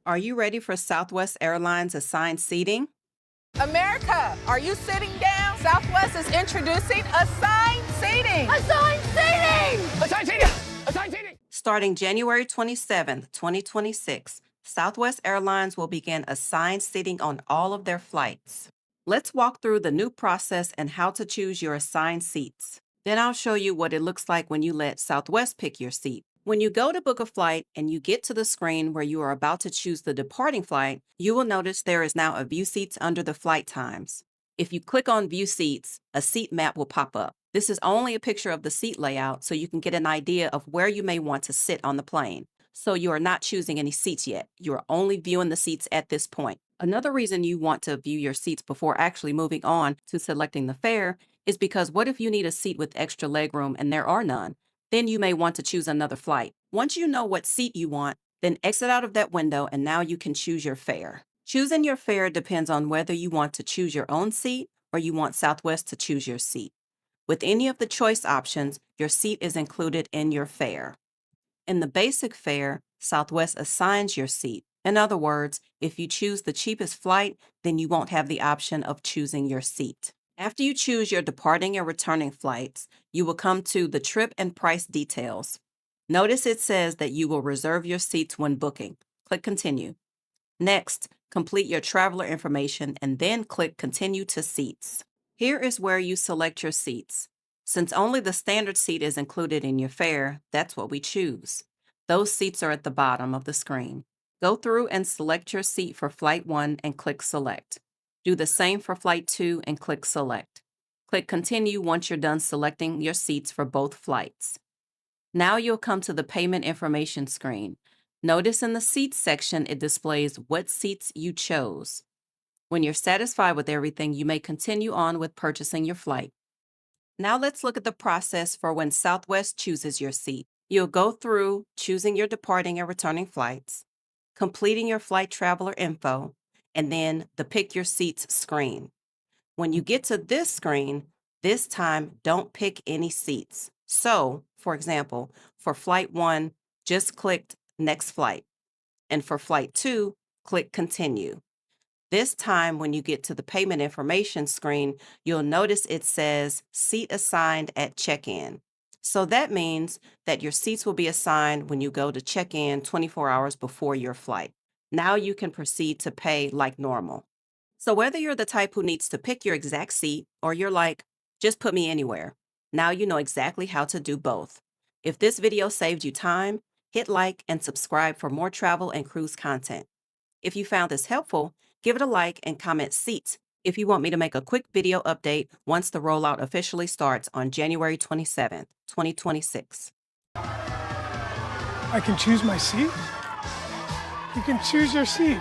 Are you ready for Southwest Airlines assigned seating? America, are you sitting down? Southwest is introducing assigned seating. Assigned seating! Assigned seating! Assigned seating! Starting January 27th, 2026, Southwest Airlines will begin assigned seating on all of their flights. Let's walk through the new process and how to choose your assigned seats. Then I'll show you what it looks like when you let Southwest pick your seat. When you go to book a flight and you get to the screen where you are about to choose the departing flight, you will notice there is now a View Seats under the flight times. If you click on View Seats, a seat map will pop up. This is only a picture of the seat layout so you can get an idea of where you may want to sit on the plane. So you are not choosing any seats yet. You are only viewing the seats at this point. Another reason you want to view your seats before actually moving on to selecting the fare is because what if you need a seat with extra legroom and there are none? Then you may want to choose another flight. Once you know what seat you want, then exit out of that window and now you can choose your fare. Choosing your fare depends on whether you want to choose your own seat or you want Southwest to choose your seat. With any of the choice options, your seat is included in your fare. In the basic fare, Southwest assigns your seat. In other words, if you choose the cheapest flight, then you won't have the option of choosing your seat. After you choose your departing and returning flights, you will come to the trip and price details. Notice it says that you will reserve your seats when booking. Click Continue. Next, complete your traveler information and then click Continue to Seats. Here is where you select your seats. Since only the standard seat is included in your fare, that's what we choose. Those seats are at the bottom of the screen. Go through and select your seat for Flight 1 and click Select. Do the same for Flight 2 and click Select. Click Continue once you're done selecting your seats for both flights. Now you'll come to the payment information screen. Notice in the Seats section it displays what seats you chose. When you're satisfied with everything, you may continue on with purchasing your flight. Now let's look at the process for when Southwest chooses your seat. You'll go through choosing your departing and returning flights, completing your flight traveler info, and then the Pick Your Seats screen. When you get to this screen, this time don't pick any seats. So, for example, for Flight 1, just click Next Flight. And for Flight 2, click Continue. This time, when you get to the payment information screen, you'll notice it says Seat Assigned at Check-in. So that means that your seats will be assigned when you go to check-in 24 hours before your flight. Now you can proceed to pay like normal. So whether you're the type who needs to pick your exact seat or you're like, just put me anywhere, now you know exactly how to do both. If this video saved you time, hit like and subscribe for more travel and cruise content. If you found this helpful, give it a like and comment seats if you want me to make a quick video update once the rollout officially starts on January 27th, 2026. I can choose my seat? You can choose your seat.